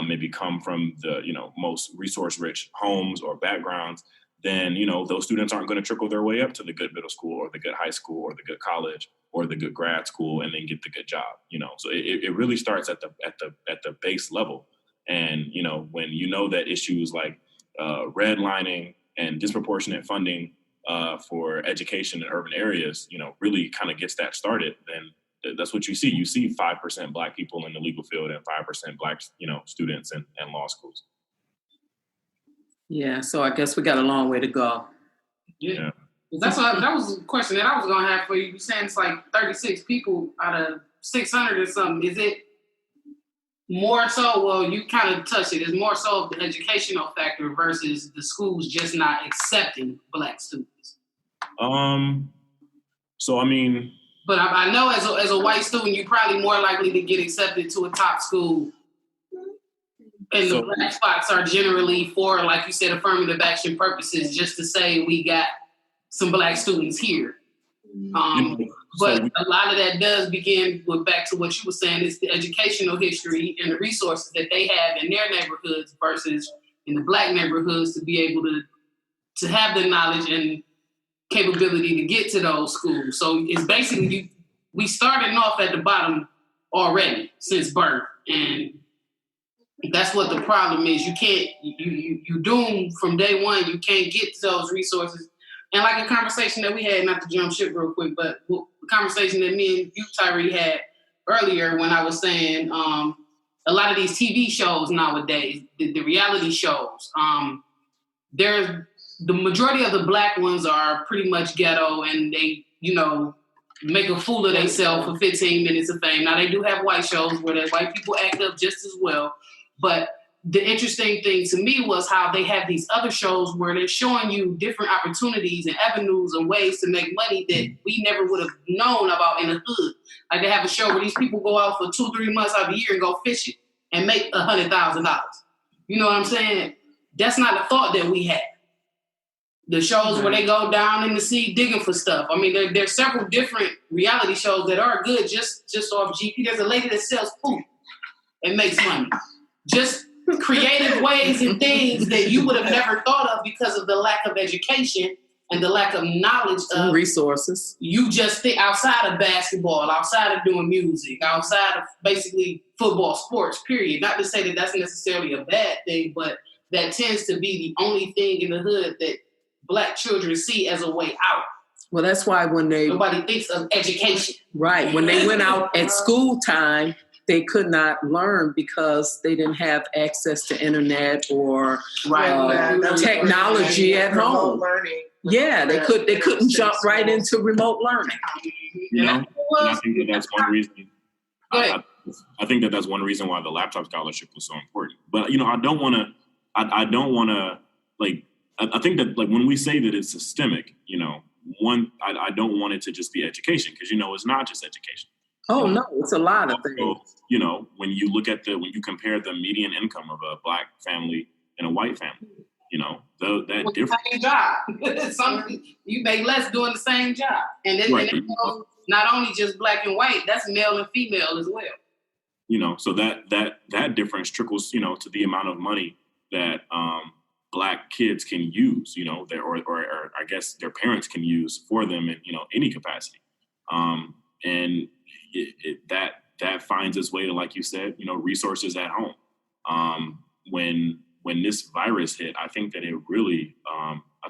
maybe come from the, most resource-rich homes or backgrounds, then, those students aren't going to trickle their way up to the good middle school or the good high school or the good college or the good grad school and then get the good job, So it really starts at the base level. And, when that issues like redlining and disproportionate funding for education in urban areas, really kind of gets that started, then that's what you see. You see 5% Black people in the legal field and 5% Black, students in law schools. Yeah, so I guess we got a long way to go. Yeah. That was a question that I was going to have for you. You're saying it's like 36 people out of 600 or something. Is it more so, well, you kind of touched it, it's more so the educational factor versus the schools just not accepting Black students? So, I mean... But I know as a white student, you're probably more likely to get accepted to a top school. And the Black spots are generally for, like you said, affirmative action purposes, just to say we got some Black students here. But a lot of that does begin with, back to what you were saying, is the educational history and the resources that they have in their neighborhoods versus in the Black neighborhoods to be able to have the knowledge and capability to get to those schools. So it's basically we started off at the bottom already since birth, and that's what the problem is. You can't, you doomed from day one. You can't get to those resources. And like a conversation that we had, not to jump ship real quick, but a conversation that me and you, Tyree, had earlier when I was saying a lot of these TV shows nowadays, the reality shows, the majority of the Black ones are pretty much ghetto, and they, make a fool of themselves for 15 minutes of fame. Now, they do have white shows where the white people act up just as well. But the interesting thing to me was how they have these other shows where they're showing you different opportunities and avenues and ways to make money that we never would have known about in the hood. Like they have a show where these people go out for 2-3 months out of the year and go fishing and make $100,000. You know what I'm saying? That's not a thought that we had. The shows where they go down in the sea digging for stuff. I mean, there's several different reality shows that are good just off GP. There's a lady that sells poop and makes money. Just creative ways and things that you would have never thought of because of the lack of education and the lack of knowledge of resources. You just think outside of basketball, outside of doing music, outside of basically football, sports, period. Not to say that that's necessarily a bad thing, but that tends to be the only thing in the hood that Black children see as a way out. Well, that's why nobody thinks of education. Right. When they went out at school time, they could not learn because they didn't have access to internet or technology at home. Yeah, they couldn't jump right into remote learning. I think that that's one reason. I think that that's one reason why the laptop scholarship was so important. But I don't want to I think that when we say that it's systemic, I don't want it to just be education because it's not just education. Oh no, it's a lot of things. When you look at when you compare the median income of a Black family and a white family, that difference. Same job. You make less doing the same job, and then not only just Black and white, that's male and female as well. So that difference trickles, to the amount of money that Black kids can use, or I guess their parents can use for them in any capacity, and that finds its way to, like you said, resources at home. When this virus hit, I think that it really,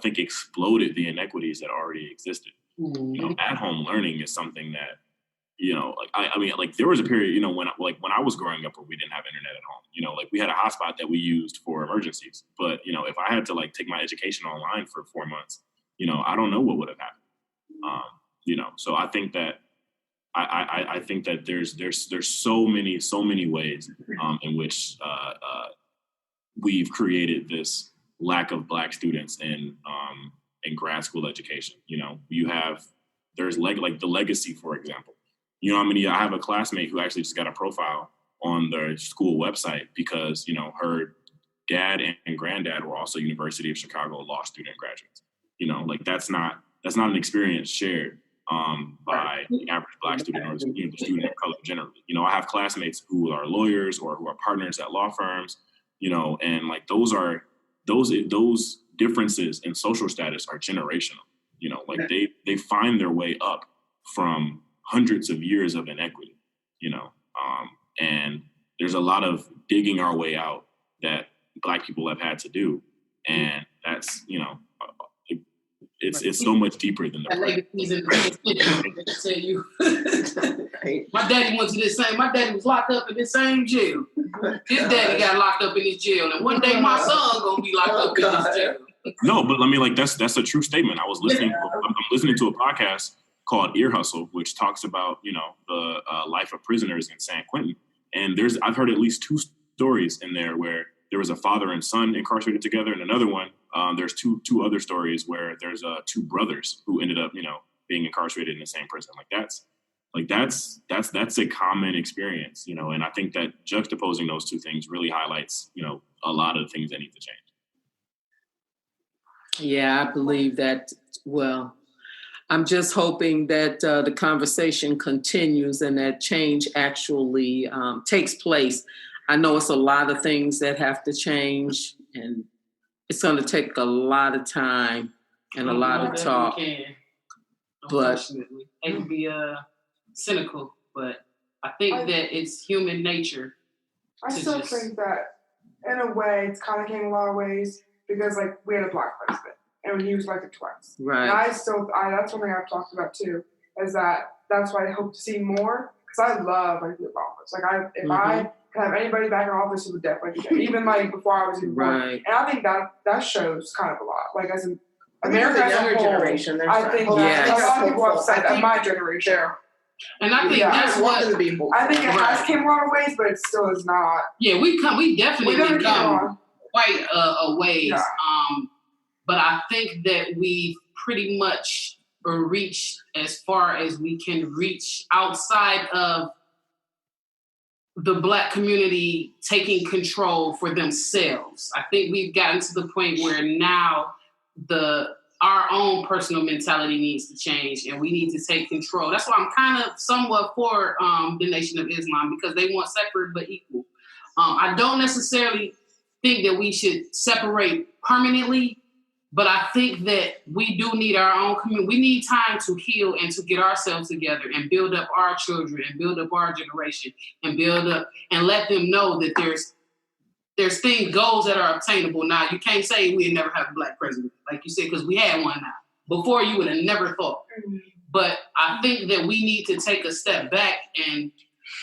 exploded the inequities that already existed. Mm-hmm. At home learning is something that, there was a period, when I was growing up where we didn't have internet at home. We had a hotspot that we used for emergencies. But, if I had to take my education online for 4 months, I don't know what would have happened. So I think that I think that there's so many ways in which we've created this lack of Black students in grad school education. There's the legacy, for example. I have a classmate who actually just got a profile on their school website because her dad and granddad were also University of Chicago law student graduates. That's not an experience shared by the average Black student or the student of color generally. I have classmates who are lawyers or who are partners at law firms, and those differences in social status are generational. You know, like they find their way up from hundreds of years of inequity, you know, and there's a lot of digging our way out that Black people have had to do. And that's, you know, it's so much deeper than the legacies in the tell you. My daddy went to this same, my daddy was locked up in this same jail. His daddy got locked up in this jail. And one day my son gonna be locked up in this jail. No, but I mean, like, that's a true statement. I'm listening to a podcast called Ear Hustle, which talks about, you know, the life of prisoners in San Quentin. And I've heard at least 2 stories in there where there was a father and son incarcerated together, and another one, there's two other stories where there's 2 brothers who ended up, you know, being incarcerated in the same prison. That's a common experience, you know, and I think that juxtaposing those 2 things really highlights, you know, a lot of things that need to change. Yeah, I believe that. Well, I'm just hoping that the conversation continues and that change actually takes place. I know it's a lot of things that have to change, and it's going to take a lot of time and a lot of talk. But it can be cynical, but I think that it's human nature. I still think that in a way it's kind of came a lot of ways because like we had a Black president and he was elected twice. Right. And that's one thing I've talked about too, is that's why I hope to see more, because I love like the office. Like if I could have anybody back in office, it would definitely be that. Even like before I was even born. Right. And I think that shows kind of a lot. Like as in America, America as a younger whole, generation. I think Yes. a lot of people have said that my generation. And I think that's what I think it has came a lot of ways, but it still is not. Yeah, we definitely come quite a ways. Yeah. But I think that we've pretty much reached as far as we can reach outside of the Black community taking control for themselves. I think we've gotten to the point where now our own personal mentality needs to change, and we need to take control. That's why I'm kind of somewhat for the Nation of Islam, because they want separate but equal. I don't necessarily think that we should separate permanently, but I think that we do need our own community. We need time to heal and to get ourselves together and build up our children and build up our generation and build up and let them know that there's goals that are obtainable. Now, you can't say we'd never have a Black president, like you said, because we had one now. Before, you would have never thought. But I think that we need to take a step back and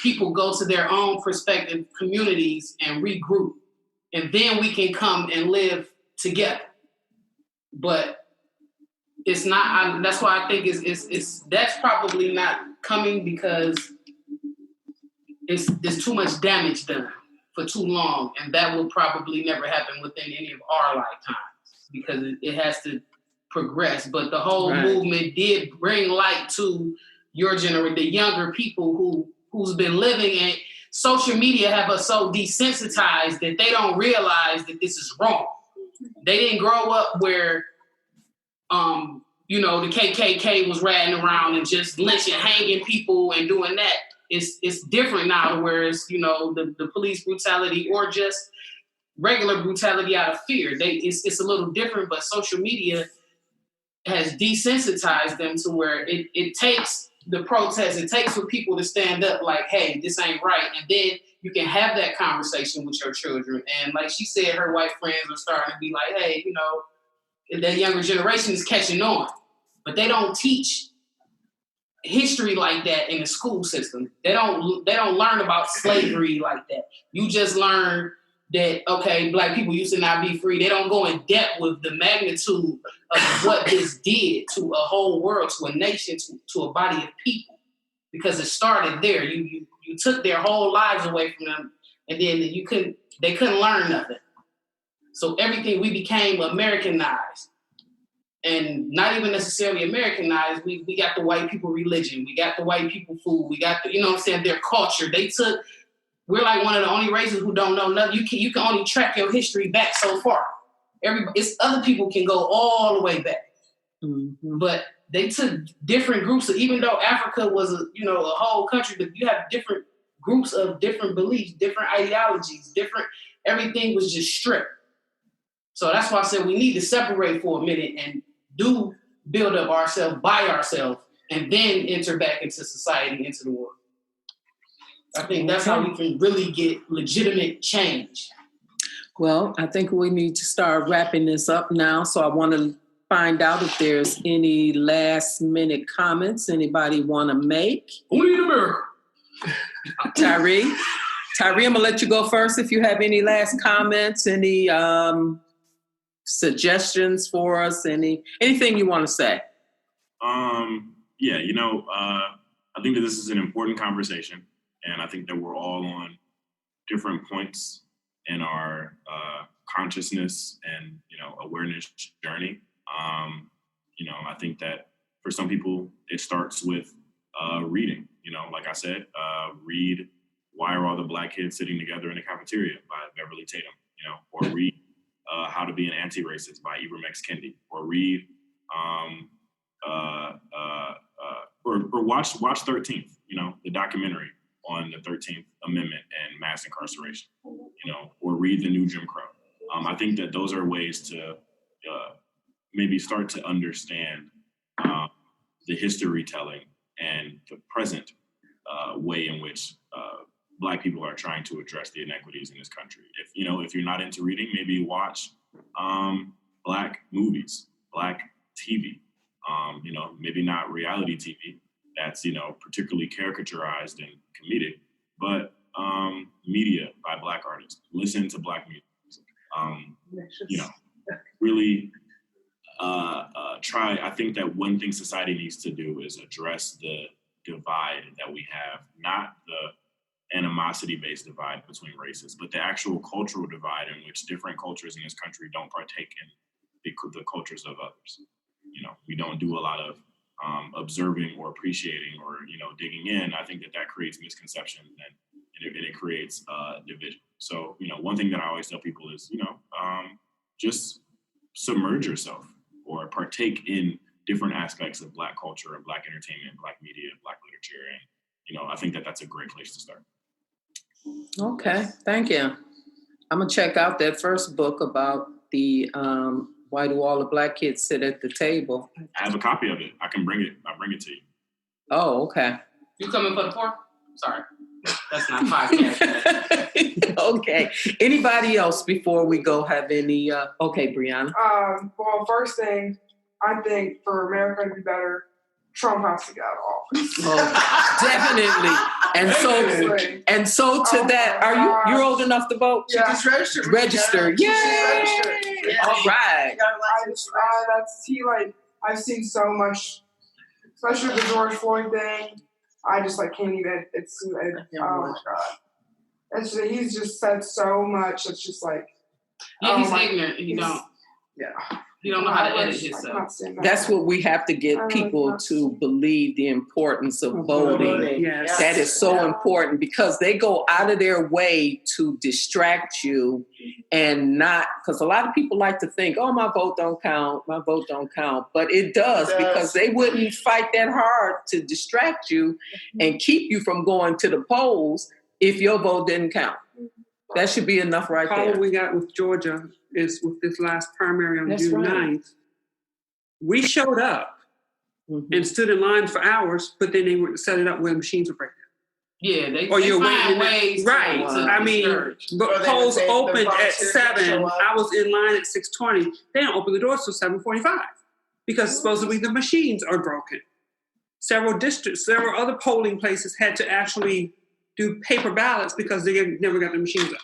people go to their own prospective communities and regroup. And then we can come and live together. But it's not, that's why I think that's probably not coming, because there's too much damage done for too long, and that will probably never happen within any of our lifetimes, because it has to progress. But the whole movement did bring light to your generation, the younger people who's been living, and social media have us so desensitized that they don't realize that this is wrong. They didn't grow up where, the KKK was riding around and just lynching, hanging people and doing that. It's different now, where it's, the police brutality or just regular brutality out of fear. It's a little different, but social media has desensitized them to where it takes the protest, it takes for people to stand up like, hey, this ain't right. And then you can have that conversation with your children. And like she said, her white friends are starting to be like, hey, that younger generation is catching on. But they don't teach history like that in the school system. They don't learn about slavery like that. You just learn that, okay, Black people used to not be free. They don't go in depth with the magnitude of what this did to a whole world, to a nation, to a body of people, because it started there. You took their whole lives away from them, and then they couldn't learn nothing. So everything, we became Americanized. And not even necessarily Americanized. We got the white people religion. We got the white people food. We got their culture. We're like one of the only races who don't know nothing. You can only track your history back so far. Other people can go all the way back. Mm-hmm. But they took different groups even though Africa was a whole country, but you have different groups of different beliefs, different ideologies, everything was just stripped. So that's why I said we need to separate for a minute and do build up ourselves by ourselves and then enter back into society, into the world. I think that's how we can really get legitimate change. Well, I think we need to start wrapping this up now. So I want to find out if there's any last minute comments anybody want to make. Who need America? Tyree, I'm going to let you go first if you have any last comments, any suggestions for us, anything you want to say. Yeah, I think that this is an important conversation, and I think that we're all on different points in our consciousness and awareness journey. I think that for some people it starts with reading. Like I said, read "Why Are All the Black Kids Sitting Together in the Cafeteria" by Beverly Tatum. Or read "How to Be an Anti-Racist" by Ibram X. Kendi. Or read or watch 13th. The documentary on the 13th Amendment and mass incarceration. Or read The New Jim Crow. I think that those are ways to maybe start to understand the history telling and the present way in which Black people are trying to address the inequities in this country. If you're not into reading, maybe watch Black movies, Black TV. Maybe not reality TV that's particularly caricaturized and comedic, but media by Black artists. Listen to Black music. Really try. I think that one thing society needs to do is address the divide that we have, not the animosity-based divide between races, but the actual cultural divide in which different cultures in this country don't partake in the cultures of others. We don't do a lot of observing or appreciating or digging in. I think that creates misconception and it creates division. So one thing that I always tell people is just submerge yourself or partake in different aspects of Black culture and Black entertainment, Black media, Black literature, and I think that that's a great place to start. Okay, thank you. I'm gonna check out that first book about the why do all the Black kids sit at the table. I have a copy of it. I can bring it. I'll bring it to you. Oh, okay. You coming for the pork? Sorry, that's not podcast. Okay. Anybody else before we go have any? Okay, Brianna. Well, first thing, I think for America to be better, Trump has to get out of office. Oh, definitely. And so to that, you're old enough to vote? Yeah. Just register. Register. Yay! All right. I've seen so much, especially the George Floyd thing. I just can't even. Oh my God! He's just said so much. It's just he's ignorant. He don't. Yeah. He don't know how to edit himself. That's what we have to get people to believe, the importance of voting. Yes. That is so important because they go out of their way to distract you and not, because a lot of people like to think, oh, my vote don't count, but it does because they wouldn't fight that hard to distract you and keep you from going to the polls if your vote didn't count. That should be enough right there. What we got with Georgia is with this last primary on June 9th. We showed up and stood in line for hours, but then they would set it up where the machines were breaking. Yeah, they find ways. Right. But polls opened at 7. I was in line at 6:20. They don't open the doors till 7:45 because supposedly the machines are broken. Several other polling places had to actually do paper ballots because they never got the machines up.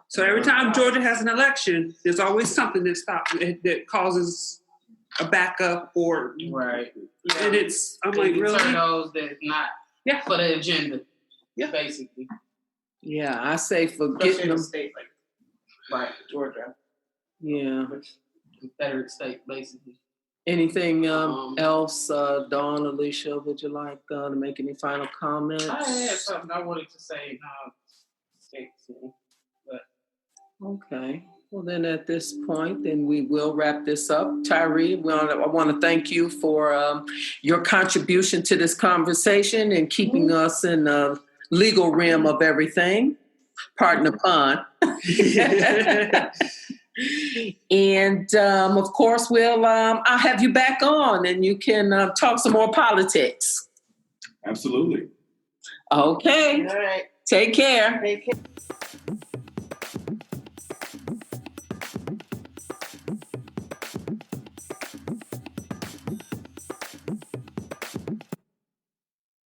So every time Georgia has an election, there's always something that causes a backup or right. And I'm like, really? Those that not for the agenda. Yeah, basically. Yeah, I say forget them. State like Georgia. Yeah, Confederate state, basically. Anything else, Dawn, Alicia? Would you like to make any final comments? I had something I wanted to say. Okay. Well, then at this point, then we will wrap this up. Tyree, I want to thank you for your contribution to this conversation and keeping us in the legal realm of everything. Pardon the pun. And of course, I'll have you back on and you can talk some more politics. Absolutely. Okay. All right. Take care. Take care.